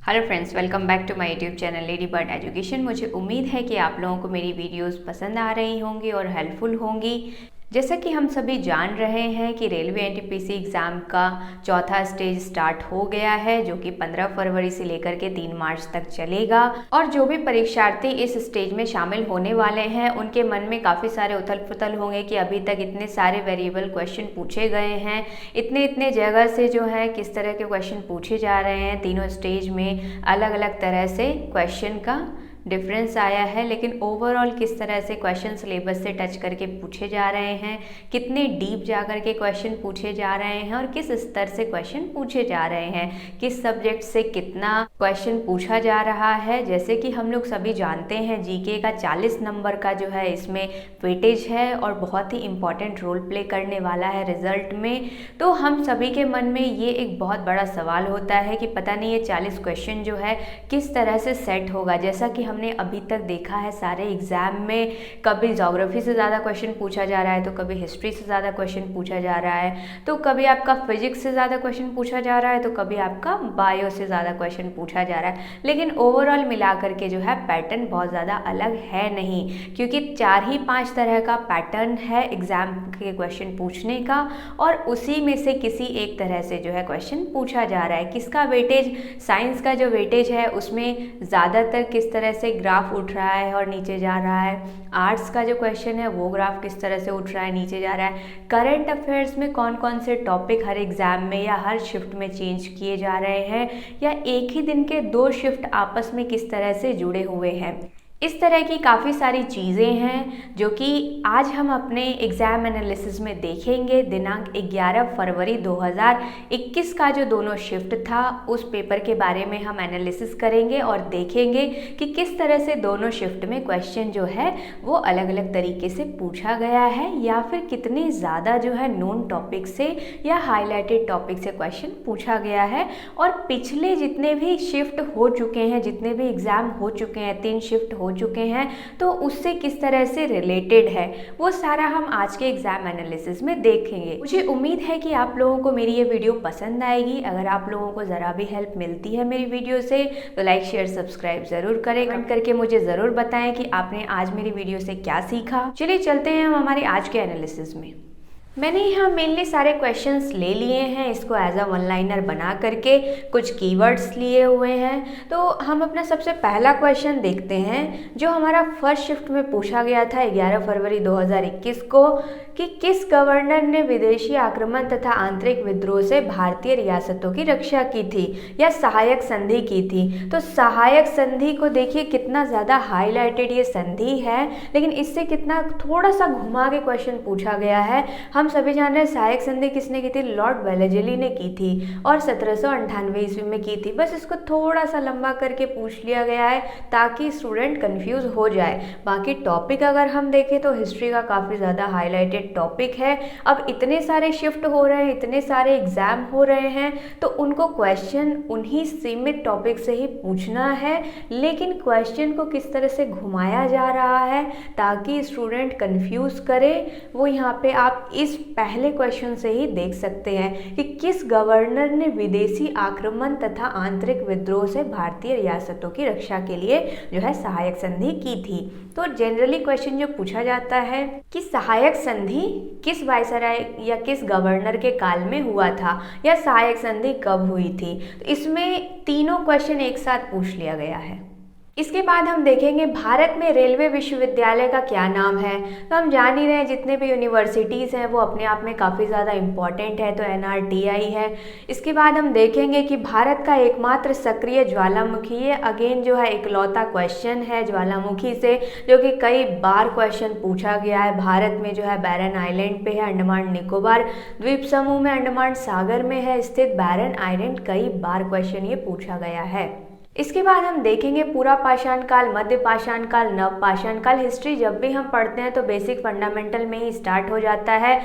Hello friends, welcome back to my YouTube channel lady bird education. मुझे उम्मीद है कि आप लोगों को मेरी वीडियोस पसंद आ रही होंगी और हेल्पफुल होंगी। जैसा कि हम सभी जान रहे हैं कि रेलवे एनटीपीसी एग्ज़ाम का चौथा स्टेज स्टार्ट हो गया है, जो कि 15 फरवरी से लेकर के 3 मार्च तक चलेगा। और जो भी परीक्षार्थी इस स्टेज में शामिल होने वाले हैं, उनके मन में काफ़ी सारे उथल पुथल होंगे कि अभी तक इतने सारे वेरिएबल क्वेश्चन पूछे गए हैं, इतने जगह से जो है किस तरह के क्वेश्चन पूछे जा रहे हैं। तीनों स्टेज में अलग अलग तरह से क्वेश्चन का डिफरेंस आया है, लेकिन ओवरऑल किस तरह से क्वेश्चन सिलेबस से टच करके पूछे जा रहे हैं, कितने डीप जाकर के क्वेश्चन पूछे जा रहे हैं और किस स्तर से क्वेश्चन पूछे जा रहे हैं, किस सब्जेक्ट से कितना क्वेश्चन पूछा जा रहा है। जैसे कि हम लोग सभी जानते हैं, जीके का 40 नंबर का जो है इसमें वेटेज है और बहुत ही इम्पॉर्टेंट रोल प्ले करने वाला है रिजल्ट में। तो हम सभी के मन में ये एक बहुत बड़ा सवाल होता है कि पता नहीं ये 40 क्वेश्चन जो है किस तरह से सेट होगा। जैसा कि हमने अभी तक देखा है सारे एग्जाम में, कभी ज्योग्राफी से ज़्यादा क्वेश्चन पूछा जा रहा है, तो कभी हिस्ट्री से ज़्यादा क्वेश्चन पूछा जा रहा है, तो कभी आपका फिजिक्स से ज़्यादा क्वेश्चन पूछा जा रहा है, तो कभी आपका बायो से ज़्यादा क्वेश्चन पूछा जा रहा है। लेकिन ओवरऑल मिला करके जो है पैटर्न बहुत ज़्यादा अलग है नहीं, क्योंकि 4 ही 5 तरह का पैटर्न है एग्जाम के क्वेश्चन पूछने का, और उसी में से किसी एक तरह से जो है क्वेश्चन पूछा जा रहा है। किसका वेटेज, साइंस का जो वेटेज है उसमें ज़्यादातर किस तरह से ग्राफ उठ रहा है और नीचे जा रहा है। आर्ट्स का जो क्वेश्चन है वो ग्राफ किस तरह से उठ रहा है, नीचे जा रहा है। करंट अफेयर्स में कौन कौन से टॉपिक हर एग्जाम में या हर शिफ्ट में चेंज किए जा रहे हैं, या एक ही दिन के 2 शिफ्ट आपस में किस तरह से जुड़े हुए हैं। इस तरह की काफ़ी सारी चीज़ें हैं जो कि आज हम अपने एग्ज़ाम एनालिसिस में देखेंगे। दिनांक 11 फरवरी 2021 का जो दोनों शिफ्ट था उस पेपर के बारे में हम एनालिसिस करेंगे और देखेंगे कि किस तरह से दोनों शिफ्ट में क्वेश्चन जो है वो अलग अलग तरीके से पूछा गया है, या फिर कितने ज़्यादा जो है नोन टॉपिक से या हाईलाइटेड टॉपिक से क्वेश्चन पूछा गया है। और पिछले जितने भी शिफ्ट हो चुके हैं, जितने भी एग्ज़ाम हो चुके हैं, 3 शिफ्ट हो चुके हैं, तो उससे किस तरह से रिलेटेड है वो सारा हम आज के एग्जाम एनालिसिस में देखेंगे। मुझे उम्मीद है कि आप लोगों को मेरी ये वीडियो पसंद आएगी। अगर आप लोगों को ज़रा भी हेल्प मिलती है मेरी वीडियो से तो लाइक शेयर सब्सक्राइब ज़रूर करें। कमेंट करके मुझे ज़रूर बताएं कि आपने आज मेरी वीडियो से क्या सीखा। चलिए चलते हैं हम हमारे आज के एनालिसिस में। मैंने यहाँ मेनली सारे क्वेश्चंस ले लिए हैं, इसको एज अ वन लाइनर बना करके कुछ कीवर्ड्स लिए हुए हैं। तो हम अपना सबसे पहला क्वेश्चन देखते हैं जो हमारा फर्स्ट शिफ्ट में पूछा गया था 11 फरवरी 2021 को, कि किस गवर्नर ने विदेशी आक्रमण तथा आंतरिक विद्रोह से भारतीय रियासतों की रक्षा की थी या सहायक संधि की थी। तो सहायक संधि को देखिए कितना ज़्यादा हाईलाइटेड ये संधि है, लेकिन इससे कितना थोड़ा सा घुमा के क्वेश्चन पूछा गया है। हम सभी जान रहे हैं सहायक संधि किसने की थी, लॉर्ड वेलेस्ली ने की थी और 1798 ईस्वी में की थी। बस इसको थोड़ा सा लंबा करके पूछ लिया गया है ताकि स्टूडेंट कंफ्यूज हो जाए। बाकी टॉपिक अगर हम देखें तो हिस्ट्री का काफ़ी ज़्यादा हाईलाइटेड टॉपिक है। अब इतने सारे शिफ्ट हो रहे हैं, इतने सारे एग्जाम हो रहे हैं, तो उनको क्वेश्चन उन्हीं सीमित टॉपिक से ही पूछना है, लेकिन क्वेश्चन को किस तरह से घुमाया जा रहा है ताकि स्टूडेंट कंफ्यूज करे, वो यहाँ पे आप इस पहले क्वेश्चन से ही देख सकते हैं कि किस गवर्नर ने विदेशी आक्रमण तथा आंतरिक विद्रोह से भारतीय रियासतों की रक्षा के लिए जो है सहायक संधि की थी। तो जनरली क्वेश्चन जो पूछा जाता है कि सहायक संधि किस वायसराय या किस गवर्नर के काल में हुआ था या सहायक संधि कब हुई थी, तो इसमें तीनों क्वेश्चन एक साथ पूछ लिया गया है। इसके बाद हम देखेंगे भारत में रेलवे विश्वविद्यालय का क्या नाम है। तो हम जान ही रहे हैं जितने भी यूनिवर्सिटीज़ हैं वो अपने आप में काफ़ी ज़्यादा इम्पॉर्टेंट है, तो NRTI है। इसके बाद हम देखेंगे कि भारत का एकमात्र सक्रिय ज्वालामुखी, ये अगेन जो है इकलौता क्वेश्चन है ज्वालामुखी से, जो कि कई बार क्वेश्चन पूछा गया है। भारत में जो है बैरन आइलैंड पे है, अंडमान निकोबार द्वीप समूह में, अंडमान सागर में है स्थित बैरन आइलैंड। कई बार क्वेश्चन ये पूछा गया है। इसके बाद हम देखेंगे पूरा पाषाण काल, मध्य पाषाण काल, नव पाषाण काल। हिस्ट्री जब भी हम पढ़ते हैं तो बेसिक फंडामेंटल में ही स्टार्ट हो जाता है।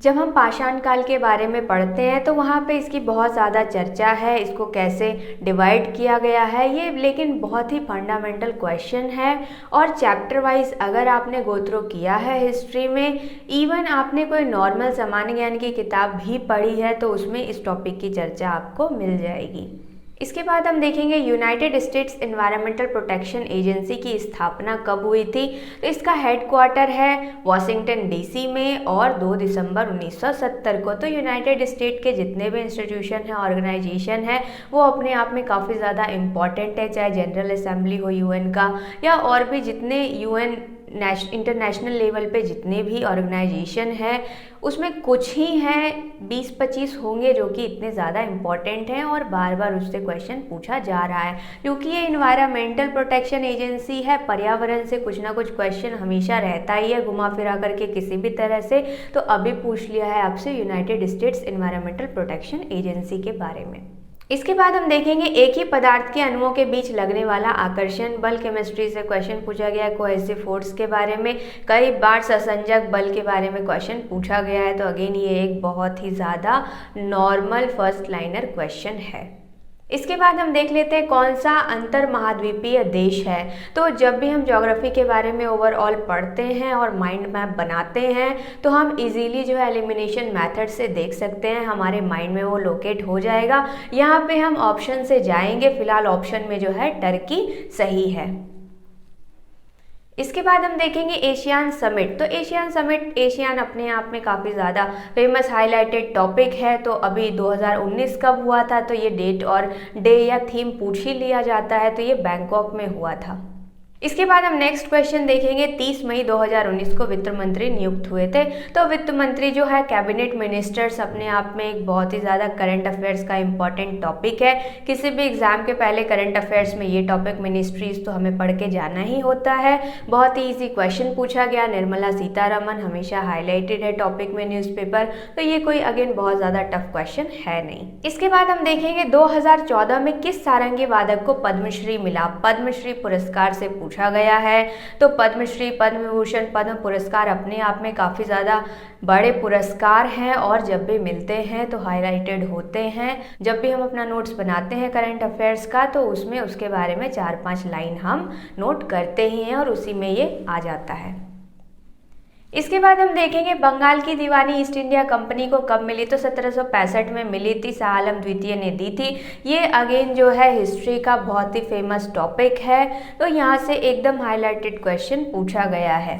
जब हम पाषाण काल के बारे में पढ़ते हैं तो वहाँ पे इसकी बहुत ज़्यादा चर्चा है, इसको कैसे डिवाइड किया गया है ये, लेकिन बहुत ही फंडामेंटल क्वेश्चन है। और चैप्टर वाइज अगर आपने गो थ्रू किया है हिस्ट्री में, इवन आपने कोई नॉर्मल सामान्य ज्ञान की किताब भी पढ़ी है, तो उसमें इस टॉपिक की चर्चा आपको मिल जाएगी। इसके बाद हम देखेंगे United states environmental protection agency की स्थापना कब हुई थी। तो इसका हेडक्वार्टर है वॉशिंगटन डीसी में और 2 दिसंबर 1970 को। तो यूनाइटेड स्टेट के जितने भी इंस्टीट्यूशन हैं, ऑर्गेनाइजेशन है, वो अपने आप में काफ़ी ज़्यादा इम्पॉर्टेंट है, चाहे जनरल असेंबली हो यूएन का या और भी जितने यूएन इंटरनेशनल लेवल पे जितने भी ऑर्गेनाइजेशन है उसमें कुछ ही हैं, 20-25 होंगे जो कि इतने ज़्यादा इम्पॉर्टेंट हैं और बार बार उससे क्वेश्चन पूछा जा रहा है। क्योंकि ये इन्वायरमेंटल प्रोटेक्शन एजेंसी है, पर्यावरण से कुछ ना कुछ क्वेश्चन हमेशा रहता ही है, घुमा फिरा करके किसी भी तरह से। तो अभी पूछ लिया है आपसे United states environmental protection agency के बारे में। इसके बाद हम देखेंगे एक ही पदार्थ के अणुओं के बीच लगने वाला आकर्षण बल। केमिस्ट्री से क्वेश्चन पूछा गया है कोहेसिव फोर्स के बारे में। कई बार संसंजक बल के बारे में क्वेश्चन पूछा गया है। तो अगेन ये एक बहुत ही ज़्यादा नॉर्मल फर्स्ट लाइनर क्वेश्चन है। इसके बाद हम देख लेते हैं कौन सा अंतर महाद्वीपीय देश है। तो जब भी हम ज्योग्राफी के बारे में ओवरऑल पढ़ते हैं और माइंड मैप बनाते हैं तो हम इजीली जो है एलिमिनेशन मेथड से देख सकते हैं, हमारे माइंड में वो लोकेट हो जाएगा। यहाँ पे हम ऑप्शन से जाएंगे, फिलहाल ऑप्शन में जो है टर्की सही है। इसके बाद हम देखेंगे एशियान समिट। तो एशियान समिट, एशियान अपने आप में काफ़ी ज़्यादा फेमस हाईलाइटेड टॉपिक है। तो अभी 2019 कब हुआ था, तो ये डेट और डे या थीम पूछ ही लिया जाता है। तो ये बैंकॉक में हुआ था। इसके बाद हम नेक्स्ट क्वेश्चन देखेंगे 30 मई 2019 को वित्त मंत्री नियुक्त हुए थे। तो वित्त मंत्री जो है कैबिनेट मिनिस्टर्स अपने आप में एक बहुत ही ज़्यादा करंट अफेयर्स का इंपॉर्टेंट टॉपिक है। किसी भी एग्जाम के पहले करंट अफेयर्स में ये टॉपिक मिनिस्ट्रीज तो हमें पढ़ के जाना ही होता है। बहुत ही ईजी क्वेश्चन पूछा गया। निर्मला सीतारमन हमेशा हाईलाइटेड है टॉपिक में न्यूज़पेपर। तो ये कोई अगेन बहुत ज़्यादा टफ क्वेश्चन है नहीं। इसके बाद हम देखेंगे 2014 में किस सारंगी वादक को पद्मश्री मिला। पद्मश्री पुरस्कार से पूछा गया है। तो पद्मश्री, पद्म विभूषण, पद्म पुरस्कार अपने आप में काफ़ी ज़्यादा बड़े पुरस्कार हैं और जब भी मिलते हैं तो हाईलाइटेड होते हैं। जब भी हम अपना नोट्स बनाते हैं करंट अफेयर्स का तो उसमें उसके बारे में 4-5 लाइन हम नोट करते ही हैं और उसी में ये आ जाता है। इसके बाद हम देखेंगे बंगाल की दीवानी ईस्ट इंडिया कंपनी को कब मिली। तो 1765 में मिली थी, शाह आलम द्वितीय ने दी थी। ये अगेन जो है हिस्ट्री का बहुत ही फेमस टॉपिक है। तो यहाँ से एकदम हाईलाइटेड क्वेश्चन पूछा गया है।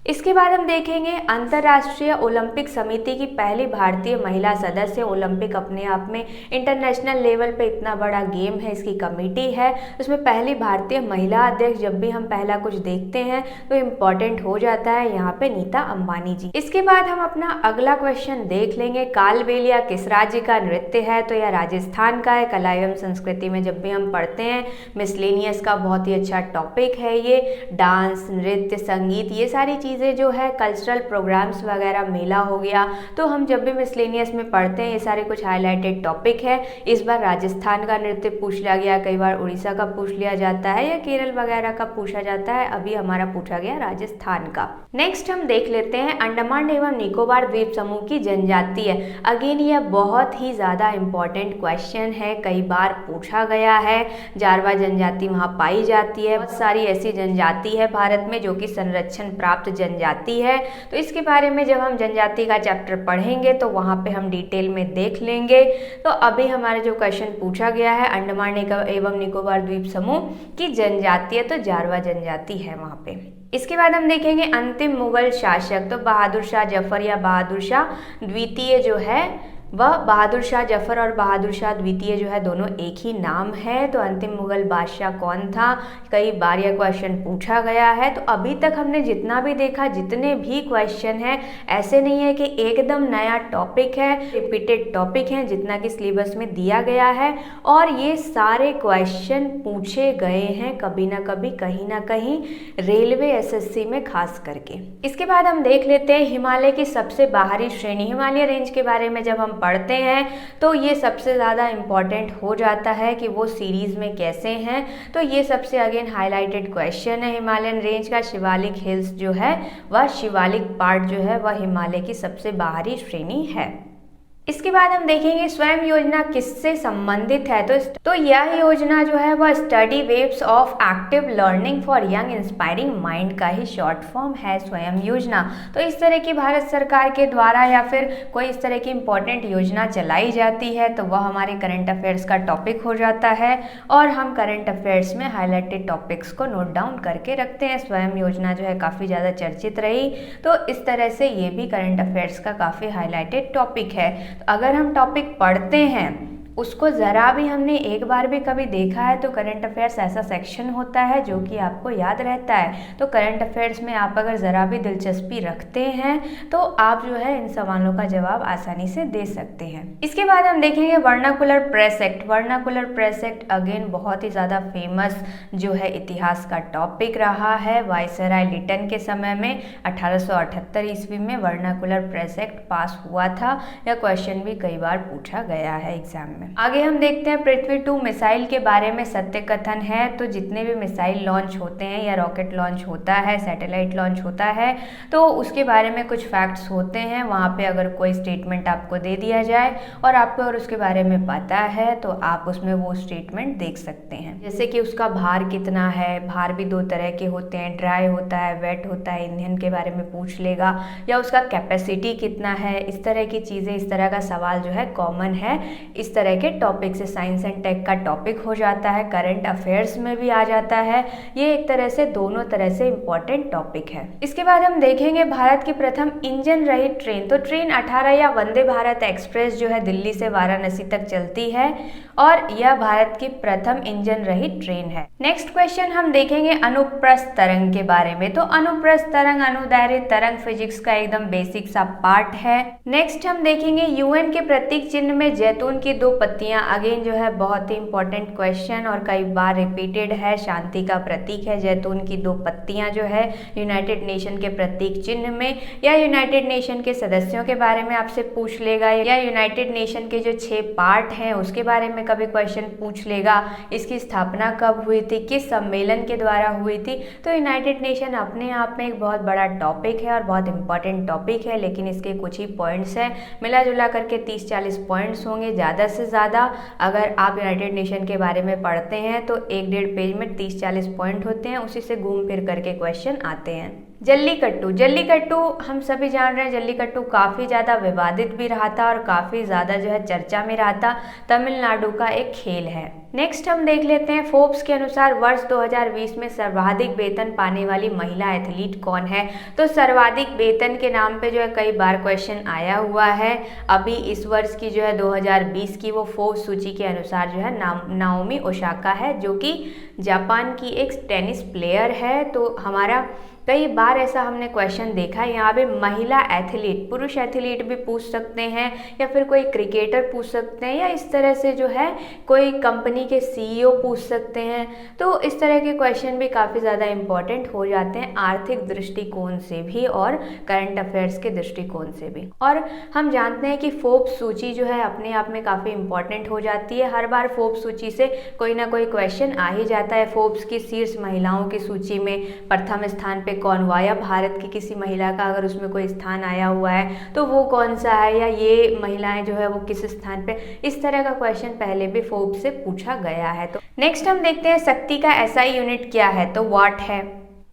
इसके बाद हम देखेंगे अंतर्राष्ट्रीय ओलंपिक समिति की पहली भारतीय महिला सदस्य। ओलंपिक अपने आप में इंटरनेशनल लेवल पे इतना बड़ा गेम है, इसकी कमेटी है, उसमें पहली भारतीय महिला अध्यक्ष। जब भी हम पहला कुछ देखते हैं तो इम्पॉर्टेंट हो जाता है यहाँ पे नीता अंबानी जी। इसके बाद हम अपना अगला क्वेश्चन देख लेंगे कालबेलिया किस राज्य का नृत्य है। तो यह राजस्थान का है। कला एवं संस्कृति में जब भी हम पढ़ते हैं मिसलेनियस का बहुत ही अच्छा टॉपिक है ये। डांस, नृत्य, संगीत, ये सारी चीज़ें जो है कल्चरल प्रोग्राम्स वगैरह, मेला हो गया। तो हम जब भी मिसलेनियस में पढ़ते हैं ये सारे कुछ हाईलाइटेड टॉपिक है। इस बार राजस्थान का नृत्य पूछ लिया गया, कई बार उड़ीसा का पूछ लिया जाता है या केरल वगैरह का पूछा जाता है। अभी हमारा पूछा गया राजस्थान का। नेक्स्ट हम देख लेते हैं अंडमान एवं निकोबार द्वीप समूह की जनजाति है। अगेन यह बहुत ही ज़्यादा इम्पॉर्टेंट क्वेश्चन है, कई बार पूछा गया है। जारवा जनजाति वहाँ पाई जाती है। बहुत सारी ऐसी जनजाति है भारत में जो कि संरक्षण प्राप्त जनजाति है। तो इसके बारे में जब हम जनजाति का चैप्टर पढ़ेंगे तो वहाँ पे हम डिटेल में देख लेंगे। तो अभी हमारे जो क्वेश्चन पूछा गया है अंडमान एवं निकोबार द्वीप समूह की जनजाति है, तो जारवा जनजाति है वहाँ पे। इसके बाद हम देखेंगे अंतिम मुगल शासक। तो बहादुर शाह जफर या बहादुर शाह द्वितीय जो है वह बहादुर शाह जफर और बहादुर शाह द्वितीय जो है दोनों एक ही नाम है। तो अंतिम मुगल बादशाह कौन था, कई बार यह क्वेश्चन पूछा गया है। तो अभी तक हमने जितना भी देखा, जितने भी क्वेश्चन हैं, ऐसे नहीं है कि एकदम नया टॉपिक है, रिपीटेड टॉपिक है जितना कि सिलेबस में दिया गया है। और ये सारे क्वेश्चन पूछे गए हैं कभी ना कभी, कहीं ना कहीं रेलवे एसएससी में खास करके। इसके बाद हम देख लेते हैं हिमालय की सबसे बाहरी श्रेणी। हिमालय रेंज के बारे में जब हम पढ़ते हैं तो ये सबसे ज़्यादा इम्पॉर्टेंट हो जाता है कि वो सीरीज़ में कैसे हैं। तो ये सबसे अगेन हाईलाइटेड क्वेश्चन है हिमालयन रेंज का। शिवालिक हिल्स जो है वह शिवालिक पार्ट जो है वह हिमालय की सबसे बाहरी श्रेणी है। इसके बाद हम देखेंगे स्वयं योजना किससे संबंधित है। तो यह योजना जो है वह study waves of active learning for young inspiring mind का ही शॉर्ट फॉर्म है स्वयं योजना। तो इस तरह की भारत सरकार के द्वारा या फिर कोई इस तरह की इंपॉर्टेंट योजना चलाई जाती है तो वह हमारे करंट अफेयर्स का टॉपिक हो जाता है और हम करंट अफेयर्स में हाईलाइटेड टॉपिक्स को नोट डाउन करके रखते हैं। स्वयं योजना जो है काफ़ी ज़्यादा चर्चित रही, तो इस तरह से ये भी करंट अफेयर्स का काफ़ी हाईलाइटेड टॉपिक है। तो अगर हम टॉपिक पढ़ते हैं, उसको ज़रा भी हमने एक बार भी कभी देखा है, तो करंट अफेयर्स ऐसा सेक्शन होता है जो कि आपको याद रहता है। तो करंट अफेयर्स में आप अगर ज़रा भी दिलचस्पी रखते हैं तो आप जो है इन सवालों का जवाब आसानी से दे सकते हैं। इसके बाद हम देखेंगे vernacular press act. Vernacular press act again बहुत ही ज़्यादा फेमस जो है इतिहास का टॉपिक रहा है। वायसराय लिटन के समय में 1878 ईस्वी में वर्नाकुलर प्रेस एक्ट पास हुआ था। यह क्वेश्चन भी कई बार पूछा गया है एग्जाम में। आगे हम देखते हैं पृथ्वी 2 मिसाइल के बारे में सत्य कथन है। तो जितने भी मिसाइल लॉन्च होते हैं या रॉकेट लॉन्च होता है, सैटेलाइट लॉन्च होता है, तो उसके बारे में कुछ फैक्ट्स होते हैं। वहाँ पे अगर कोई स्टेटमेंट आपको दे दिया जाए और आपको और उसके बारे में पता है तो आप उसमें वो स्टेटमेंट देख सकते हैं। जैसे कि उसका भार कितना है, भार भी 2 तरह के होते हैं, ड्राई होता है, वेट होता है, ईंधन के बारे में पूछ लेगा, या उसका कैपेसिटी कितना है। इस तरह की चीज़ें, इस तरह का सवाल जो है कॉमन है। इस तरह के टॉपिक से साइंस एंड टेक का टॉपिक हो जाता है, करंट अफेयर्स में भी आ जाता है। ये एक तरह से दोनों तरह से इम्पॉर्टेंट टॉपिक है। इसके बाद हम देखेंगे भारत की प्रथम इंजन रहित ट्रेन। तो ट्रेन 18 या वंदे भारत एक्सप्रेस जो है दिल्ली से वाराणसी तक चलती है और यह भारत की प्रथम इंजन रहित ट्रेन है। नेक्स्ट क्वेश्चन हम देखेंगे अनुप्रस्थ तरंग के बारे में। तो अनुप्रस्थ तरंग, अनुदैर्घ्य तरंग फिजिक्स का एकदम बेसिक सा पार्ट है। नेक्स्ट हम देखेंगे यूएन के प्रतीक चिन्ह में जैतून की 2 पत्तियां। अगेन जो है बहुत ही इंपॉर्टेंट क्वेश्चन और कई बार रिपीटेड है। शांति का प्रतीक है जैतून की 2 पत्तियां जो है यूनाइटेड नेशन के प्रतीक चिन्ह में, या यूनाइटेड नेशन के सदस्यों के बारे में आपसे पूछ लेगा, या यूनाइटेड नेशन के जो 6 पार्ट हैं उसके बारे में कभी क्वेश्चन पूछ लेगा। इसकी स्थापना कब हुई थी, किस सम्मेलन के द्वारा हुई थी। तो यूनाइटेड नेशन अपने आप में एक बहुत बड़ा टॉपिक है और बहुत इंपॉर्टेंट टॉपिक है, लेकिन इसके कुछ ही पॉइंट्स हैं। मिला जुला करके 30-40 पॉइंट्स होंगे ज़्यादा से ज़्यादा। अगर आप यूनाइटेड नेशन के बारे में पढ़ते हैं तो 1-1.5 पेज में 30-40 पॉइंट होते हैं, उसी से घूम फिर करके क्वेश्चन आते हैं। जल्लीकट्टू। जल्लीकट्टू हम सभी जान रहे हैं, जल्लीकट्टू काफ़ी ज़्यादा विवादित भी रहा था और काफ़ी ज़्यादा जो है चर्चा में रहा था। तमिलनाडु का एक खेल है। नेक्स्ट हम देख लेते हैं फोर्ब्स के अनुसार वर्ष 2020 में सर्वाधिक वेतन पाने वाली महिला एथलीट कौन है। तो सर्वाधिक वेतन के नाम पे जो है कई बार क्वेश्चन आया हुआ है। अभी इस वर्ष की जो है 2020 की वो फोर्ब्स सूची के अनुसार जो है नाओमी ओसाका है, जो कि जापान की एक टेनिस प्लेयर है। तो हमारा कई बार ऐसा हमने क्वेश्चन देखा है। यहाँ पे महिला एथलीट, पुरुष एथलीट भी पूछ सकते हैं, या फिर कोई क्रिकेटर पूछ सकते हैं, या इस तरह से जो है कोई कंपनी के सीईओ पूछ सकते हैं। तो इस तरह के क्वेश्चन भी काफ़ी ज़्यादा इम्पॉर्टेंट हो जाते हैं आर्थिक दृष्टिकोण से भी और करंट अफेयर्स के दृष्टिकोण से भी। और हम जानते हैं कि फोर्ब्स सूची जो है अपने आप में काफ़ी इम्पॉर्टेंट हो जाती है। हर बार फोर्ब्स सूची से कोई ना कोई क्वेश्चन आ ही जाता है। फोर्ब्स की शीर्ष महिलाओं की सूची में प्रथम स्थान पे कौन हुआ, या भारत की किसी महिला का अगर उसमें कोई स्थान आया हुआ है तो वो कौन सा है, या ये महिलाएं जो है वो किस स्थान पे। इस तरह का क्वेश्चन पहले भी फोर्ब्स से पूछा गया है। तो नेक्स्ट हम देखते हैं शक्ति का एसआई यूनिट क्या है। तो वाट है।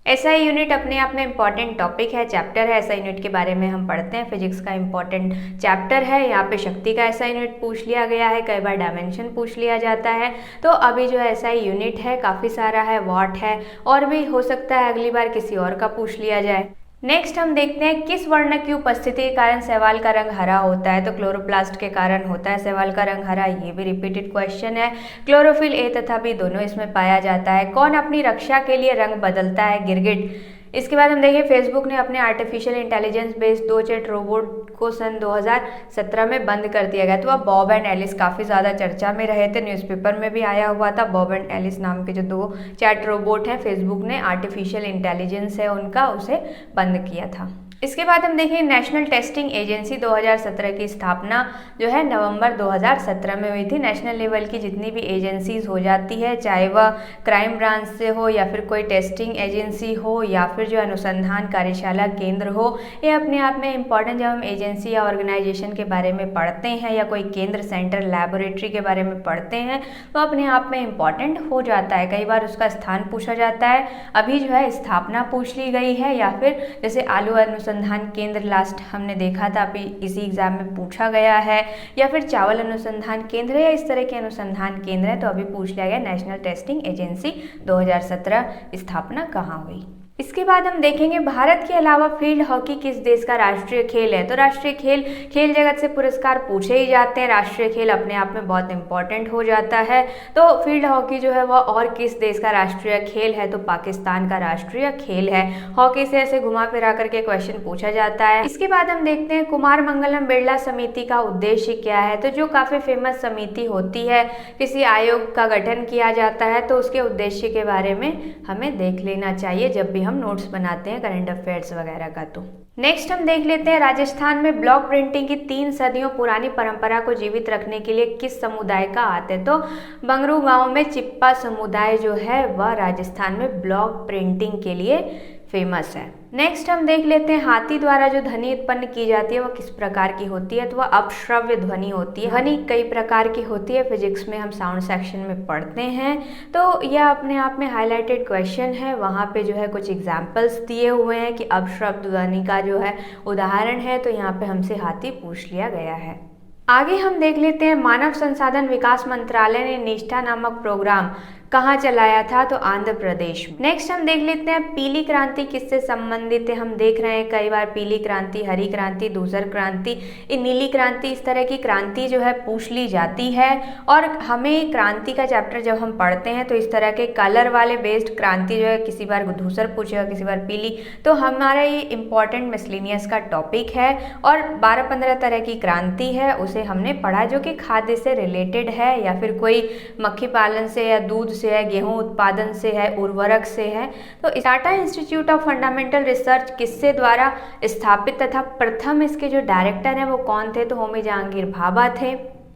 एसआई यूनिट अपने आप में इंपॉर्टेंट टॉपिक है, चैप्टर है। एसआई यूनिट के बारे में हम पढ़ते हैं, फिजिक्स का इंपॉर्टेंट चैप्टर है। यहाँ पे शक्ति का एसआई यूनिट पूछ लिया गया है, कई बार डायमेंशन पूछ लिया जाता है। तो अभी जो एसआई यूनिट है काफ़ी सारा है, वॉट है, और भी हो सकता है अगली बार किसी और का पूछ लिया जाए। नेक्स्ट हम देखते हैं किस वर्ण की उपस्थिति के कारण शैवाल का रंग हरा होता है। तो क्लोरोप्लास्ट के कारण होता है शैवाल का रंग हरा। ये भी रिपीटेड क्वेश्चन है। क्लोरोफिल ए तथा बी दोनों इसमें पाया जाता है। कौन अपनी रक्षा के लिए रंग बदलता है। गिरगिट। इसके बाद हम देखें फेसबुक ने अपने artificial intelligence based 2 chat robot को सन 2017 में बंद कर दिया गया। तो अब बॉब एंड एलिस काफ़ी ज़्यादा चर्चा में रहे थे, न्यूज़पेपर में भी आया हुआ था। बॉब एंड एलिस नाम के जो 2 चैट रोबोट हैं, फेसबुक ने आर्टिफिशियल इंटेलिजेंस है उनका, उसे बंद किया था। इसके बाद हम देखें नेशनल टेस्टिंग एजेंसी 2017 की स्थापना जो है नवंबर 2017 में हुई थी। नेशनल लेवल की जितनी भी एजेंसीज हो जाती है, चाहे वह क्राइम ब्रांच से हो या फिर कोई टेस्टिंग एजेंसी हो या फिर जो अनुसंधान कार्यशाला केंद्र हो, ये अपने आप में इम्पॉर्टेंट। जब हम एजेंसी या ऑर्गेनाइजेशन के बारे में पढ़ते हैं या कोई केंद्र, सेंटर, लैबोरेटरी के बारे में पढ़ते हैं तो अपने आप में इम्पॉर्टेंट हो जाता है। कई बार उसका स्थान पूछा जाता है, अभी जो है स्थापना पूछ ली गई है, या फिर जैसे आलू अनुसंधान केंद्र लास्ट हमने देखा था, अभी इसी एग्जाम में पूछा गया है, या फिर चावल अनुसंधान केंद्र या इस तरह के अनुसंधान केंद्र है तो अभी पूछ लिया गया नेशनल टेस्टिंग एजेंसी 2017 स्थापना कहाँ हुई। इसके बाद हम देखेंगे भारत के अलावा फील्ड हॉकी किस देश का राष्ट्रीय खेल है। तो राष्ट्रीय खेल जगत से पुरस्कार पूछे ही जाते हैं। राष्ट्रीय खेल अपने आप में बहुत इंपॉर्टेंट हो जाता है। तो फील्ड हॉकी जो है वह और किस देश का राष्ट्रीय खेल है, तो पाकिस्तान का राष्ट्रीय खेल है। हॉकी से ऐसे घुमा फिरा करके क्वेश्चन पूछा जाता है। इसके बाद हम देखते हैं कुमार मंगलम बिरला समिति का उद्देश्य क्या है। तो जो काफी फेमस समिति होती है, किसी आयोग का गठन किया जाता है तो उसके उद्देश्य के बारे में हमें देख लेना चाहिए जब भी हम नोट्स बनाते हैं करंट अफेयर्स वगैरह का। तो नेक्स्ट हम देख लेते हैं राजस्थान में ब्लॉक प्रिंटिंग की 3 सदियों पुरानी परंपरा को जीवित रखने के लिए किस समुदाय का हाथ है। तो बंगरू गांव में चिप्पा समुदाय जो है वह राजस्थान में ब्लॉक प्रिंटिंग के लिए फेमस है। नेक्स्ट हम देख लेते हैं हाथी द्वारा जो ध्वनि उत्पन्न की जाती है वह किस प्रकार की होती है। तो वह अपश्रव्य ध्वनि होती है। ध्वनि कई प्रकार की होती है, फिजिक्स में हम साउंड सेक्शन में पढ़ते हैं। तो यह अपने आप में हाईलाइटेड क्वेश्चन है, वहाँ पे जो है कुछ एग्जाम्पल्स दिए हुए हैं कि अपश्रव्य ध्वनि का जो है उदाहरण है। तो यहाँ पे हमसे हाथी पूछ लिया गया है। आगे हम देख लेते हैं मानव संसाधन विकास मंत्रालय ने निष्ठा नामक प्रोग्राम कहाँ चलाया था। तो आंध्र प्रदेश में। नेक्स्ट हम देख लेते हैं पीली क्रांति किससे संबंधित है। हम देख रहे हैं कई बार पीली क्रांति, हरी क्रांति, धूसर क्रांति, नीली क्रांति, इस तरह की क्रांति जो है पूछ ली जाती है। और हमें क्रांति का चैप्टर जब हम पढ़ते हैं तो इस तरह के कलर वाले बेस्ड क्रांति जो है, किसी बार धूसर पूछेगा, किसी बार पीली, तो हमारा ये इंपॉर्टेंट मिसलिनियस का टॉपिक है। और 12-15 तरह की क्रांति है, उसे हमने पढ़ा जो कि खाद्य से रिलेटेड है, या फिर कोई मक्खी पालन से या दूध से है, गेहूं उत्पादन से है, उर्वरक से है। तो Tata institute of fundamental research किससे द्वारा स्थापित तथा प्रथम इसके जो डायरेक्टर हैं वो कौन थे। तो होमी जहांगीर भाभा थे।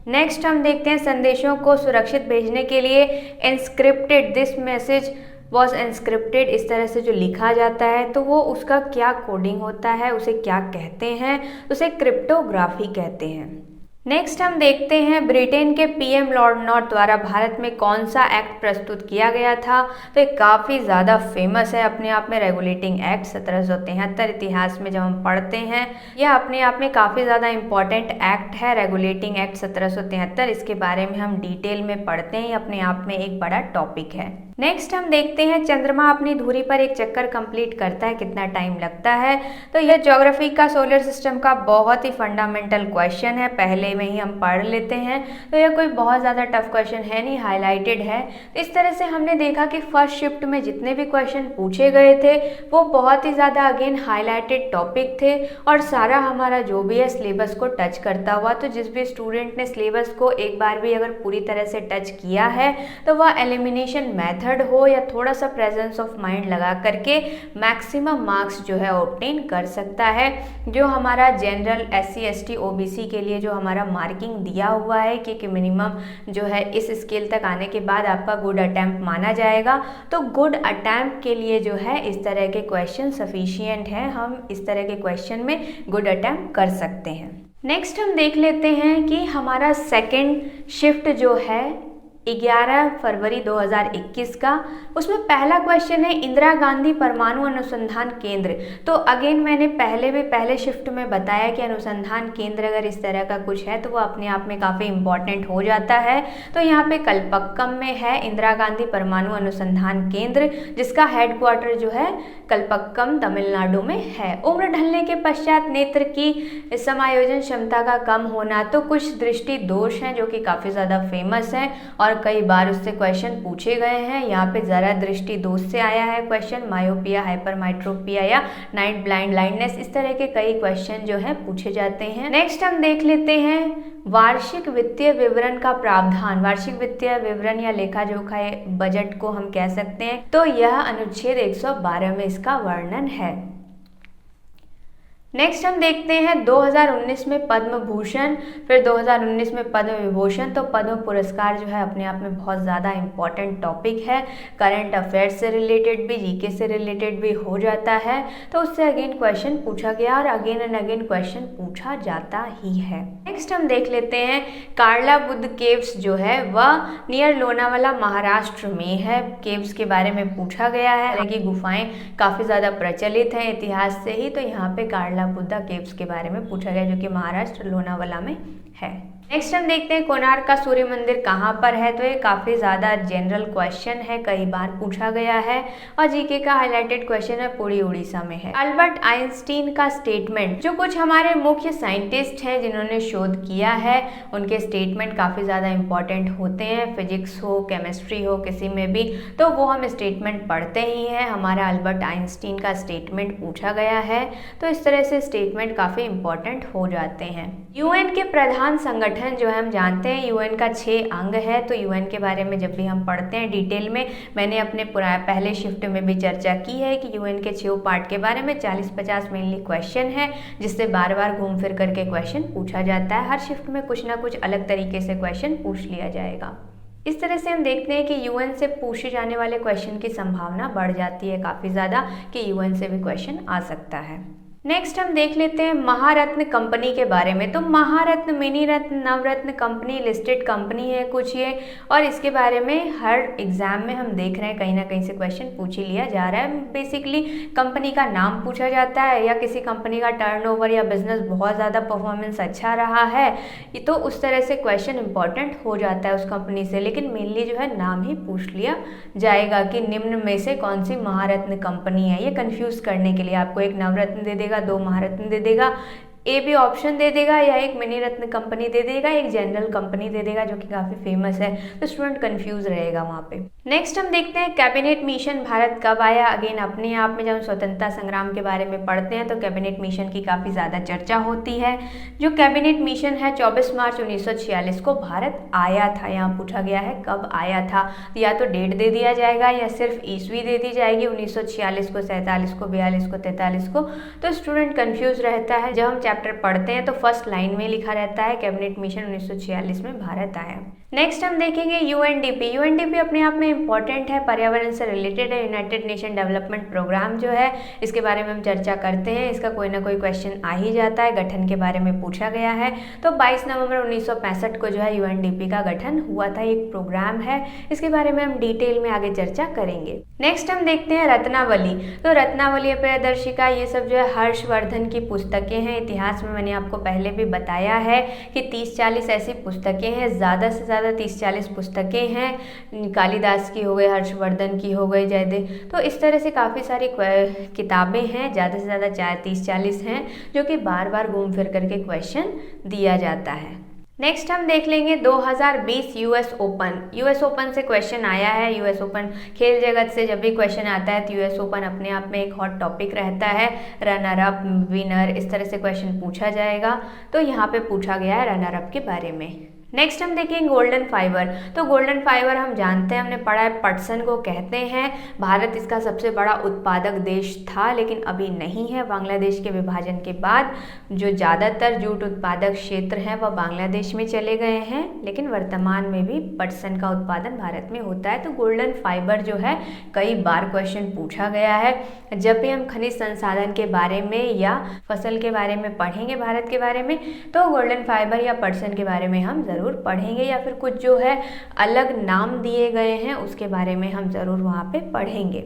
नेक्स्ट हम देखते हैं संदेशों को सुरक्षित भेजने के लिए एनस्क्रिप्टेड, दिस मैसेज वॉज एनस्क्रिप्टेड, इस तरह से जो लिखा जाता है तो वो उसका क्या कोडिंग होता है, उसे क्या कहते हैं, उसे क्रिप्टोग्राफी कहते हैं। नेक्स्ट हम देखते हैं ब्रिटेन के पीएम लॉर्ड नॉर्थ द्वारा भारत में कौन सा एक्ट प्रस्तुत किया गया था। तो ये काफ़ी ज़्यादा फेमस है अपने आप में, रेगुलेटिंग एक्ट 1773। इतिहास में जब हम पढ़ते हैं यह अपने आप में काफ़ी ज़्यादा इंपॉर्टेंट एक्ट है, रेगुलेटिंग एक्ट 1773। इसके बारे में हम डिटेल में पढ़ते हैं, ये अपने आप में एक बड़ा टॉपिक है। नेक्स्ट हम देखते हैं चंद्रमा अपनी धुरी पर एक चक्कर कंप्लीट करता है, कितना टाइम लगता है। तो यह ज्योग्राफी का सोलर सिस्टम का बहुत ही फंडामेंटल क्वेश्चन है, पहले में ही हम पढ़ लेते हैं। तो यह कोई बहुत ज़्यादा टफ क्वेश्चन है नहीं, हाईलाइटेड है। तो इस तरह से हमने देखा कि फर्स्ट शिफ्ट में जितने भी क्वेश्चन पूछे गए थे वो बहुत ही ज़्यादा अगेन हाईलाइटेड टॉपिक थे, और सारा हमारा जो भी है सिलेबस को टच करता हुआ। तो जिस भी स्टूडेंट ने सिलेबस को एक बार भी अगर पूरी तरह से टच किया है तो वह एलिमिनेशन मैथड हो या थोड़ा सा प्रेजेंस ऑफ माइंड लगा करके मैक्सिमम मार्क्स जो है ऑब्टेन कर सकता है। जो हमारा जनरल SC ST OBC के लिए जो हमारा मार्किंग दिया हुआ है कि मिनिमम जो है इस स्केल तक आने के बाद आपका गुड अटेम्प्ट माना जाएगा। तो गुड अटेम्प्ट के लिए जो है इस तरह के क्वेश्चन सफिशिएंट है, हम इस तरह के क्वेश्चन में गुड अटेम्प्ट कर सकते हैं। नेक्स्ट हम देख लेते हैं कि हमारा सेकेंड शिफ्ट जो है 11 फरवरी 2021 का, उसमें पहला क्वेश्चन है इंदिरा गांधी परमाणु अनुसंधान केंद्र। तो अगेन मैंने पहले शिफ्ट में बताया कि अनुसंधान केंद्र अगर इस तरह का कुछ है तो वो अपने आप में काफ़ी इंपॉर्टेंट हो जाता है। तो यहाँ पे कलपक्कम में है इंदिरा गांधी परमाणु अनुसंधान केंद्र, जिसका हेडक्वार्टर जो है कलपक्कम तमिलनाडु में है। उम्र ढलने के पश्चात नेत्र की समायोजन क्षमता का कम होना, तो कुछ दृष्टि दोष हैं जो कि काफ़ी ज़्यादा फेमस हैं और कई बार उससे क्वेश्चन पूछे गए हैं। यहाँ पे जरा दृष्टि दोष से आया है क्वेश्चन, मायोपिया, हाइपरमाइट्रोपिया या नाइट ब्लाइंडनेस, इस तरह के कई क्वेश्चन जो है पूछे जाते हैं। नेक्स्ट हम देख लेते हैं वार्षिक वित्तीय विवरण का प्रावधान। वार्षिक वित्तीय विवरण या लेखा जोखा बजट को हम कह सकते हैं। तो यह अनुच्छेद 112 में इसका वर्णन है। नेक्स्ट हम देखते हैं 2019 में पद्म भूषण, फिर 2019 में पद्म विभूषण। तो पद्म पुरस्कार जो है अपने आप में बहुत ज़्यादा इम्पॉर्टेंट टॉपिक है, करंट अफेयर्स से रिलेटेड भी, जीके से रिलेटेड भी हो जाता है। तो उससे अगेन क्वेश्चन पूछा गया और अगेन एंड अगेन क्वेश्चन पूछा जाता ही है। नेक्स्ट हम देख लेते हैं कार्ला बुद्ध केव्स जो है वह नियर लोनावाला महाराष्ट्र में है। केव्स के बारे में पूछा गया है, हालांकि गुफाएं काफ़ी ज़्यादा प्रचलित हैं इतिहास से ही। तो यहाँ पे कार्ला बुद्धा केव्स के बारे में पूछा गया जो कि महाराष्ट्र लोनावाला में है। नेक्स्ट हम देखते हैं कोणार्क का सूर्य मंदिर कहाँ पर है। तो ये काफ़ी ज़्यादा जनरल क्वेश्चन है, कई बार पूछा गया है और जीके का हाईलाइटेड क्वेश्चन है, पूरी उड़ीसा में है। अल्बर्ट आइंस्टीन का स्टेटमेंट, जो कुछ हमारे मुख्य साइंटिस्ट हैं जिन्होंने शोध किया है उनके स्टेटमेंट काफ़ी ज़्यादा इंपॉर्टेंट होते हैं, फिजिक्स हो केमिस्ट्री हो किसी में भी, तो वो हम स्टेटमेंट पढ़ते ही हैं। हमारा अल्बर्ट आइंस्टीन का स्टेटमेंट पूछा गया है, तो इस तरह से स्टेटमेंट काफ़ी इंपॉर्टेंट हो जाते हैं। यूएन के प्रधान संगठन जो है हम जानते हैं यूएन का 6 अंग है। तो यूएन के बारे में जब भी हम पढ़ते हैं डिटेल में, मैंने अपने पहले शिफ्ट में भी चर्चा की है कि यूएन के 6 पार्ट के बारे में 40-50 मेनली क्वेश्चन है, जिससे बार बार घूम फिर करके क्वेश्चन पूछा जाता है। हर शिफ्ट में कुछ ना कुछ अलग तरीके से क्वेश्चन पूछ लिया जाएगा। इस तरह से हम देखते हैं कि यूएन से पूछे जाने वाले क्वेश्चन की संभावना बढ़ जाती है काफ़ी ज़्यादा कि यूएन से भी क्वेश्चन आ सकता है। नेक्स्ट हम देख लेते हैं महारत्न कंपनी के बारे में। तो महारत्न, मिनी रत्न, नवरत्न कंपनी लिस्टेड कंपनी है कुछ ये, और इसके बारे में हर एग्जाम में हम देख रहे हैं कहीं ना कहीं से क्वेश्चन पूछ ही लिया जा रहा है। बेसिकली कंपनी का नाम पूछा जाता है या किसी कंपनी का टर्नओवर या बिजनेस बहुत ज़्यादा परफॉर्मेंस अच्छा रहा है, तो उस तरह से क्वेश्चन इंपॉर्टेंट हो जाता है उस कंपनी से। लेकिन मेनली जो है नाम ही पूछ लिया जाएगा कि निम्न में से कौन सी महारत्न कंपनी है। ये कंफ्यूज करने के लिए आपको एक नवरत्न दे देगा, 2 महारत्न दे देगा, ए बी ऑप्शन दे देगा, या एक मिनी रत्न कंपनी दे देगा, एक जनरल कंपनी दे देगा जो कि काफ़ी फेमस है। तो स्टूडेंट कंफ्यूज रहेगा वहाँ पे। नेक्स्ट हम देखते हैं कैबिनेट मिशन भारत कब आया। अगेन अपने आप में जब हम स्वतंत्रता संग्राम के बारे में पढ़ते हैं तो कैबिनेट मिशन की काफ़ी ज़्यादा चर्चा होती है। जो कैबिनेट मिशन है 24 मार्च 1946 को भारत आया था। यहाँ पूछा गया है कब आया था, या तो डेट दे दिया जाएगा या सिर्फ ईस्वी दे दी जाएगी, 1946 को, 47 को, 42 को, 43 को। तो स्टूडेंट कंफ्यूज रहता है। जब हम चैप्टर पढ़ते हैं तो फर्स्ट लाइन में लिखा रहता है कैबिनेट मिशन 1946 में भारत आया। नेक्स्ट हम देखेंगे यूएनडीपी। यूएनडीपी अपने आप में इंपॉर्टेंट है, पर्यावरण से रिलेटेड है, यूनाइटेड नेशन डेवलपमेंट प्रोग्राम जो है इसके बारे में हम चर्चा करते हैं। इसका कोई ना कोई क्वेश्चन आ ही जाता है, गठन के बारे में पूछा गया है। तो 22 नवंबर 1965 को जो है यूएनडीपी का गठन हुआ था, एक प्रोग्राम है, इसके बारे में हम डिटेल में आगे चर्चा करेंगे। नेक्स्ट हम देखते हैं रत्नावली। तो रत्नावली, प्रियदर्शिका, ये सब जो है हर्षवर्धन की पुस्तकें हैं। इतिहास में मैंने आपको पहले भी बताया है कि 30-40 ऐसी पुस्तकें हैं, ज़्यादा से ज़्यादा 30-40 पुस्तकें हैं। कालिदास की हो गई, हर्षवर्धन की हो गई, जयदेव, तो इस तरह से काफ़ी सारी किताबें हैं, ज़्यादा से ज़्यादा 30-40 हैं जो कि बार बार घूम फिर करके क्वेश्चन दिया जाता है। नेक्स्ट हम देख लेंगे 2020 यूएस ओपन। यूएस ओपन से क्वेश्चन आया है। यूएस ओपन खेल जगत से जब भी क्वेश्चन आता है तो यूएस ओपन अपने आप में एक हॉट टॉपिक रहता है। रनर अप, विनर, इस तरह से क्वेश्चन पूछा जाएगा। तो यहाँ पे पूछा गया है रनर अप के बारे में। नेक्स्ट हम देखेंगे गोल्डन फाइबर। तो गोल्डन फाइबर हम जानते हैं, हमने पढ़ा है, पटसन को कहते हैं। भारत इसका सबसे बड़ा उत्पादक देश था लेकिन अभी नहीं है। बांग्लादेश के विभाजन के बाद जो ज़्यादातर जूट उत्पादक क्षेत्र हैं वह बांग्लादेश में चले गए हैं, लेकिन वर्तमान में भी पटसन का उत्पादन भारत में होता है। तो गोल्डन फाइबर जो है कई बार क्वेश्चन पूछा गया है। जब भी हम खनिज संसाधन के बारे में या फसल के बारे में पढ़ेंगे भारत के बारे में, तो गोल्डन फाइबर या पटसन के बारे में हम ज़रूर पढ़ेंगे, या फिर कुछ जो है अलग नाम दिए गए हैं उसके बारे में हम ज़रूर वहाँ पे पढ़ेंगे।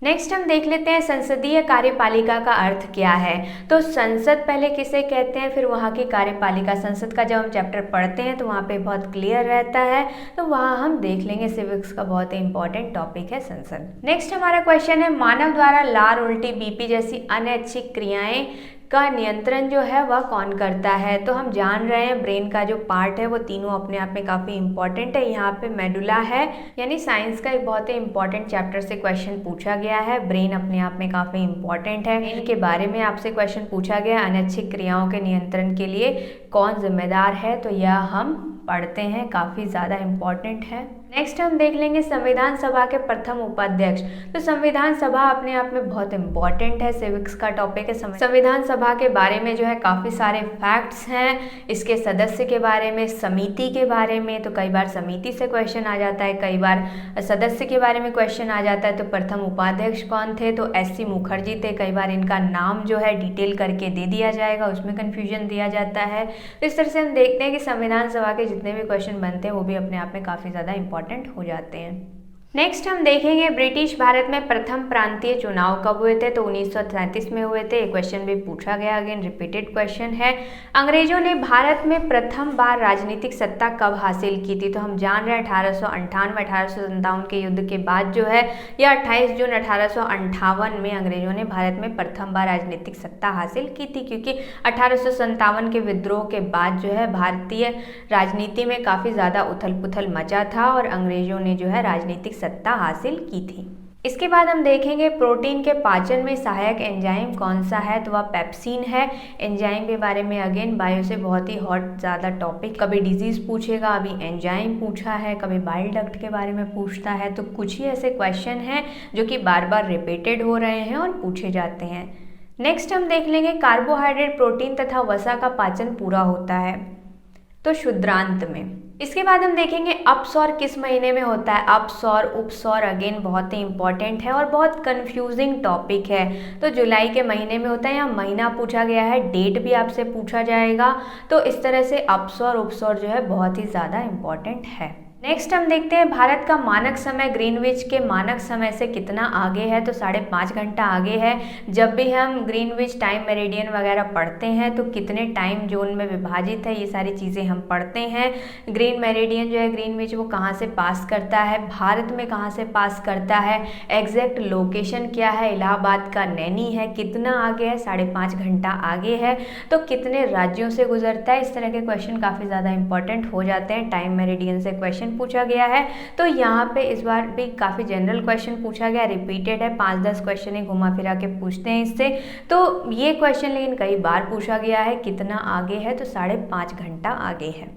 नेक्स्ट हम देख लेते हैं संसदीय कार्यपालिका का अर्थ क्या है। तो संसद पहले किसे कहते हैं, फिर वहाँ की कार्यपालिका। संसद का जब हम चैप्टर पढ़ते हैं तो वहाँ पे बहुत क्लियर रहता है, तो वहाँ हम देख लेंगे। सिविक्स का बहुत ही इंपॉर्टेंट टॉपिक है संसद। नेक्स्ट हमारा क्वेश्चन है मानव द्वारा लार, उल्टी, बीपी जैसी अनैच्छिक क्रियाएं का नियंत्रण जो है वह कौन करता है। तो हम जान रहे हैं ब्रेन का जो पार्ट है वो तीनों अपने आप में काफ़ी इंपॉर्टेंट है। यहाँ पे मेडुला है, यानी साइंस का एक बहुत ही इंपॉर्टेंट चैप्टर से क्वेश्चन पूछा गया है। ब्रेन अपने आप में काफ़ी इंपॉर्टेंट है, इनके बारे में आपसे क्वेश्चन पूछा गया। अनैच्छिक क्रियाओं के नियंत्रण के लिए कौन जिम्मेदार है, तो यह हम पढ़ते हैं, काफ़ी ज़्यादा इम्पॉर्टेंट है। नेक्स्ट हम देख लेंगे संविधान सभा के प्रथम उपाध्यक्ष। तो संविधान सभा अपने आप में बहुत इंपॉर्टेंट है, सिविक्स का टॉपिक है। संविधान सभा के बारे में जो है काफ़ी सारे फैक्ट्स हैं, इसके सदस्य के बारे में, समिति के बारे में। तो कई बार समिति से क्वेश्चन आ जाता है, कई बार सदस्य के बारे में क्वेश्चन आ जाता है। तो प्रथम उपाध्यक्ष कौन थे? तो एस.सी. मुखर्जी थे। कई बार इनका नाम जो है डिटेल करके दे दिया जाएगा, उसमें कन्फ्यूजन दिया जाता है। तो इस तरह से हम देखते हैं कि संविधान सभा के जितने भी क्वेश्चन बनते हैं वो भी अपने आप में काफ़ी ज़्यादा इंपॉर्टेंट हो जाते हैं। नेक्स्ट हम देखेंगे ब्रिटिश भारत में प्रथम प्रांतीय चुनाव कब हुए थे? तो 1937 में हुए थे। ये क्वेश्चन भी पूछा गया, अगेन रिपीटेड क्वेश्चन है। अंग्रेजों ने भारत में प्रथम बार राजनीतिक सत्ता कब हासिल की थी? तो हम जान रहे हैं 1858-1857 के युद्ध के बाद जो है, या 28 जून 1858 में अंग्रेजों ने भारत में प्रथम बार राजनीतिक सत्ता हासिल की थी, क्योंकि 1857 के विद्रोह के बाद जो है भारतीय राजनीति में काफ़ी ज़्यादा उथल पुथल मचा था और अंग्रेजों ने जो है राजनीतिक सत्ता हासिल की थी। इसके बाद हम देखेंगे प्रोटीन के पाचन में सहायक एंजाइम कौन सा है? तो वह पेप्सिन है। एंजाइम के बारे में अगेन बायो से बहुत ही हॉट ज़्यादा टॉपिक, कभी डिजीज़ पूछेगा, अभी एंजाइम पूछा है, कभी बाइल डक्ट के बारे में पूछता है। तो कुछ ही ऐसे क्वेश्चन हैं जो कि बार बार रिपीटेड हो रहे हैं और पूछे जाते हैं। नेक्स्ट हम देख लेंगे कार्बोहाइड्रेट, प्रोटीन तथा वसा का पाचन पूरा होता है तो शुद्रांत में। इसके बाद हम देखेंगे अपसौर किस महीने में होता है? अपसौर, उपसौर अगेन बहुत ही इंपॉर्टेंट है और बहुत कंफ्यूजिंग टॉपिक है। तो जुलाई के महीने में होता है, यहाँ महीना पूछा गया है, डेट भी आपसे पूछा जाएगा। तो इस तरह से अपसौर उपसौर जो है बहुत ही ज़्यादा इंपॉर्टेंट है। नेक्स्ट हम देखते हैं भारत का मानक समय ग्रीनविच के मानक समय से कितना आगे है? तो 5.5 घंटा आगे है। जब भी हम ग्रीनविच टाइम मेरिडियन वगैरह पढ़ते हैं तो कितने टाइम जोन में विभाजित है, ये सारी चीज़ें हम पढ़ते हैं। ग्रीन मेरिडियन जो है ग्रीनविच, वो कहाँ से पास करता है, भारत में कहाँ से पास करता है, एग्जैक्ट लोकेशन क्या है, इलाहाबाद का नैनी है, कितना आगे है? 5.5 घंटा आगे है। तो कितने राज्यों से गुजरता है? इस तरह के क्वेश्चन काफ़ी ज़्यादा इंपॉर्टेंट हो जाते हैं। टाइम मेरिडियन से क्वेश्चन पूछा गया है। तो यहाँ पे इस बार भी काफ़ी जनरल क्वेश्चन पूछा गया, रिपीटेड है, 5-10 क्वेश्चन ही घुमा फिरा के पूछते हैं इससे। तो ये क्वेश्चन लेकिन कई बार पूछा गया है। कितना आगे है? तो 5.5 घंटा आगे है।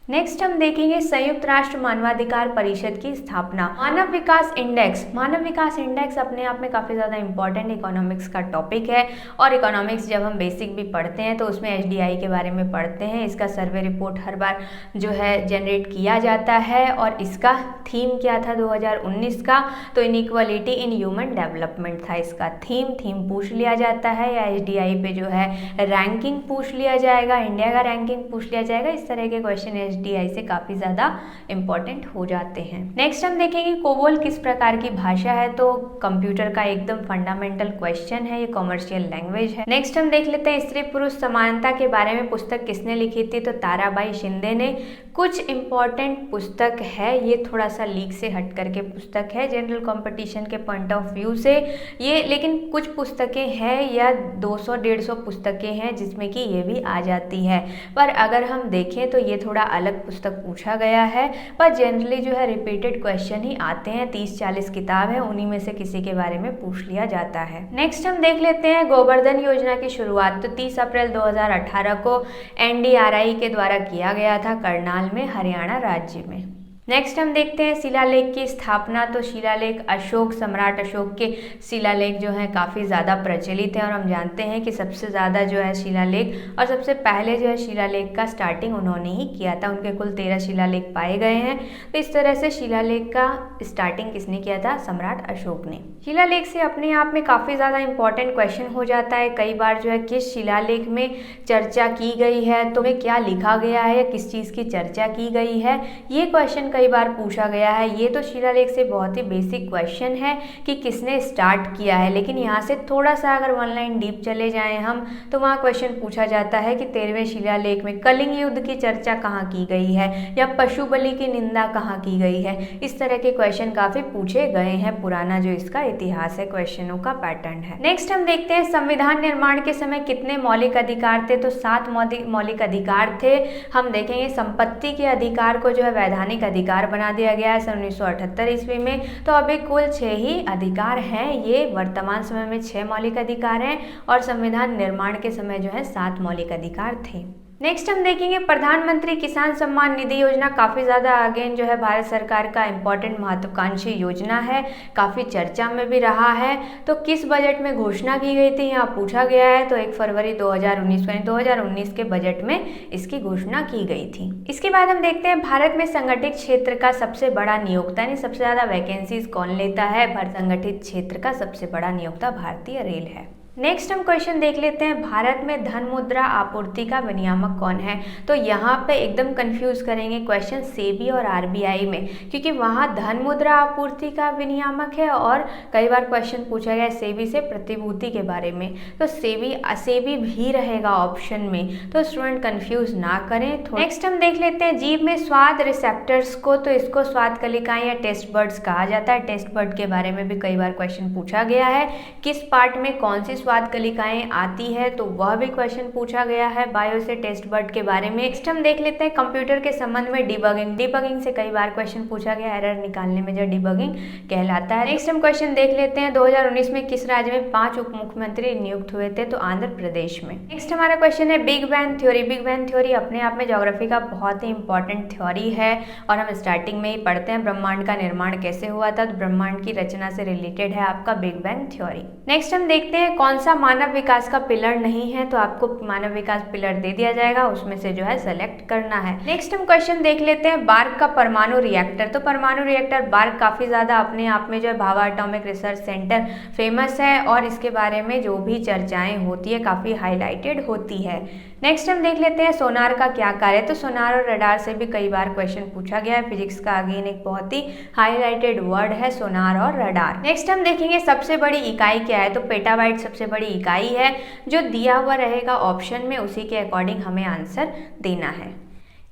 नेक्स्ट हम देखेंगे संयुक्त राष्ट्र मानवाधिकार परिषद की स्थापना। मानव विकास इंडेक्स, मानव विकास इंडेक्स अपने आप में काफ़ी ज़्यादा इंपॉर्टेंट इकोनॉमिक्स का टॉपिक है। और इकोनॉमिक्स जब हम बेसिक भी पढ़ते हैं तो उसमें एचडीआई के बारे में पढ़ते हैं। इसका सर्वे रिपोर्ट हर बार जो है जनरेट किया जाता है और इसका थीम क्या था 2019 का? तो इनइक्वालिटी इन ह्यूमन डेवलपमेंट था इसका थीम पूछ लिया जाता है, या एचडीआई पे जो है रैंकिंग पूछ लिया जाएगा, इंडिया का रैंकिंग पूछ लिया जाएगा। इस तरह के क्वेश्चन एचडीआई से काफ़ी ज़्यादा इंपॉर्टेंट हो जाते हैं। नेक्स्ट हम देखेंगे कोबोल किस प्रकार की भाषा है? तो कंप्यूटर का एकदम फंडामेंटल क्वेश्चन है, ये कॉमर्शियल लैंग्वेज है। नेक्स्ट हम देख लेते हैं स्त्री पुरुष समानता के बारे में पुस्तक किसने लिखी थी? तो ताराबाई शिंदे ने। कुछ इंपॉर्टेंट पुस्तक है, ये थोड़ा सा लीक से हट करके पुस्तक है जनरल कंपटीशन के पॉइंट ऑफ व्यू से ये, लेकिन कुछ पुस्तकें हैं या 200-150 पुस्तकें हैं जिसमें कि ये भी आ जाती है। पर अगर हम देखें तो ये थोड़ा अलग पुस्तक पूछा गया है, पर जनरली जो है रिपीटेड क्वेश्चन ही आते हैं। 30-40 किताब है, उन्हीं में से किसी के बारे में पूछ लिया जाता है। नेक्स्ट हम देख लेते हैं गोवर्धन योजना की शुरुआत तो 30 अप्रैल 2018 को एनडीआरआई के द्वारा किया गया था करनाल में, हरियाणा राज्य में। नेक्स्ट हम देखते हैं शिलालेख की स्थापना। तो शिलालेख अशोक, सम्राट अशोक के शिलालेख जो हैं काफ़ी ज़्यादा प्रचलित हैं और हम जानते हैं कि सबसे ज़्यादा जो है शिलालेख और सबसे पहले जो है शिलालेख का स्टार्टिंग उन्होंने ही किया था। उनके कुल 13 शिलालेख पाए गए हैं। तो इस तरह से शिलालेख का स्टार्टिंग किसने किया था? सम्राट अशोक ने। शिलालेख से अपने आप में काफ़ी ज़्यादा इंपॉर्टेंट क्वेश्चन हो जाता है। कई बार जो है किस शिलालेख में चर्चा की गई है, तो में क्या लिखा गया है या किस चीज़ की चर्चा की गई है, ये क्वेश्चन कई बार पूछा गया है। ये तो शिलालेख से बहुत ही बेसिक क्वेश्चन है कि किसने स्टार्ट किया है, लेकिन यहाँ से थोड़ा सा अगर 1 लाइन डीप चले जाएं हम तो वहाँ क्वेश्चन पूछा जाता है कि 13वें शिलालेख में कलिंग युद्ध की चर्चा कहाँ की गई है या पशु बलि की निंदा कहाँ की गई है। इस तरह के क्वेश्चन काफ़ी पूछे गए हैं। पुराना जो इसका इतिहास है क्वेश्चनों का पैटर्न है। नेक्स्ट हम देखते हैं संविधान निर्माण के समय कितने मौलिक अधिकार थे? तो 7 मौलिक अधिकार थे। हम देखेंगे संपत्ति के अधिकार को जो है वैधानिक अधिकार बना दिया गया है सन 1978 ईस्वी में। तो अभी कुल 6 ही अधिकार हैं। ये वर्तमान समय में 6 मौलिक अधिकार हैं और संविधान निर्माण के समय जो है 7 मौलिक अधिकार थे। नेक्स्ट हम देखेंगे प्रधानमंत्री किसान सम्मान निधि योजना। काफ़ी ज़्यादा अगेन जो है भारत सरकार का इम्पोर्टेंट महत्वाकांक्षी योजना है, काफ़ी चर्चा में भी रहा है। तो किस बजट में घोषणा की गई थी, यहाँ पूछा गया है। तो 1 फरवरी 2019 यानी 2019 के बजट में इसकी घोषणा की गई थी। इसके बाद हम देखते हैं भारत में संगठित क्षेत्र का सबसे बड़ा नियोक्ता यानी सबसे ज़्यादा वैकेंसीज कौन लेता है। संगठित क्षेत्र का सबसे बड़ा नियोक्ता भारतीय रेल है। नेक्स्ट हम क्वेश्चन देख लेते हैं, भारत में धन मुद्रा आपूर्ति का विनियामक कौन है। तो यहाँ पे एकदम कंफ्यूज करेंगे क्वेश्चन सेबी और आरबीआई में, क्योंकि वहाँ धन मुद्रा आपूर्ति का विनियामक है और कई बार क्वेश्चन पूछा गया सेबी से प्रतिभूति के बारे में। तो सेबी भी रहेगा ऑप्शन में, तो स्टूडेंट कंफ्यूज ना करें। नेक्स्ट हम देख लेते हैं जीभ में स्वाद रिसेप्टर्स को। तो इसको स्वाद कलिकाएं या टेस्ट बर्ड्स कहा जाता है। टेस्ट बर्ड के बारे में भी कई बार क्वेश्चन पूछा गया है। किस पार्ट में कौन सी स्वाद कलिकाएं आती है, तो वह भी क्वेश्चन पूछा गया है बायो से टेस्ट बर्ड के बारे में। नेक्स्ट हम देख लेते हैं कंप्यूटर के संबंध में डिबगिंग से कई बार क्वेश्चन पूछा गया, एरर निकालने में जो डिबगिंग कहलाता है। नेक्स्ट हम क्वेश्चन देख लेते हैं 2019 में किस राज्य में 5 उप मुख्यमंत्री नियुक्त हुए थे। तो आंध्र प्रदेश में। नेक्स्ट हमारा क्वेश्चन है big bang theory. Big bang theory अपने आप में ज्योग्राफी का बहुत ही इंपॉर्टेंट थ्योरी है और हम स्टार्टिंग में ही पढ़ते हैं ब्रह्मांड का निर्माण कैसे हुआ था। तो ब्रह्मांड की रचना से रिलेटेड है आपका बिग बैंग थ्योरी। नेक्स्ट हम देखते हैं कौन सा मानव विकास का पिलर नहीं है। तो आपको मानव विकास पिलर दे दिया जाएगा, उसमें से जो है सेलेक्ट करना है। नेक्स्ट हम क्वेश्चन देख लेते हैं बार्क का परमाणु रिएक्टर। तो परमाणु रिएक्टर बार्क काफी ज्यादा अपने आप में जो है Bhabha atomic research centre famous है और इसके बारे में जो भी चर्चाएं होती है काफी हाईलाइटेड होती है। नेक्स्ट हम देख लेते हैं सोनार का क्या कार्य है। तो सोनार और रडार से भी कई बार क्वेश्चन पूछा गया है। फिजिक्स का अगेन एक बहुत ही हाईलाइटेड वर्ड है सोनार और रडार। नेक्स्ट हम देखेंगे सबसे बड़ी इकाई क्या है। तो पेटाबाइट सबसे बड़ी इकाई है, जो दिया हुआ रहेगा ऑप्शन में उसी के अकॉर्डिंग हमें आंसर देना है।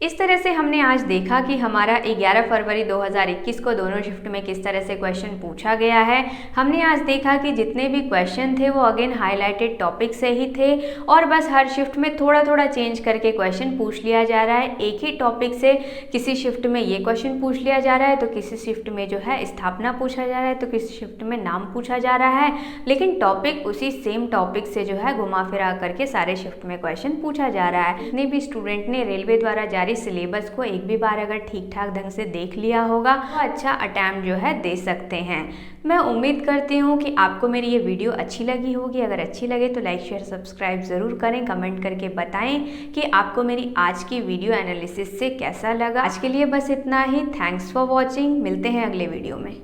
इस तरह से हमने आज देखा कि हमारा 11 फरवरी 2021 को दोनों शिफ्ट में किस तरह से क्वेश्चन पूछा गया है। हमने आज देखा कि जितने भी क्वेश्चन थे वो अगेन हाईलाइटेड टॉपिक से ही थे और बस हर शिफ्ट में थोड़ा थोड़ा चेंज करके क्वेश्चन पूछ लिया जा रहा है। एक ही टॉपिक से किसी शिफ्ट में ये क्वेश्चन पूछ लिया जा रहा है, तो किसी शिफ्ट में जो है स्थापना पूछा जा रहा है, तो किसी शिफ्ट में नाम पूछा जा रहा है, लेकिन टॉपिक उसी सेम टॉपिक से जो है घुमा फिरा करके सारे शिफ्ट में क्वेश्चन पूछा जा रहा है। जितने भी स्टूडेंट ने रेलवे द्वारा जारी सिलेबस को एक भी बार अगर ठीक ठाक ढंग से देख लिया होगा तो अच्छा अटेम्प्ट जो है दे सकते हैं। मैं उम्मीद करती हूँ कि आपको मेरी ये वीडियो अच्छी लगी होगी। अगर अच्छी लगे तो लाइक शेयर सब्सक्राइब ज़रूर करें, कमेंट करके बताएं कि आपको मेरी आज की वीडियो एनालिसिस से कैसा लगा। आज के लिए बस इतना ही। Thanks for watching. मिलते हैं अगले वीडियो में।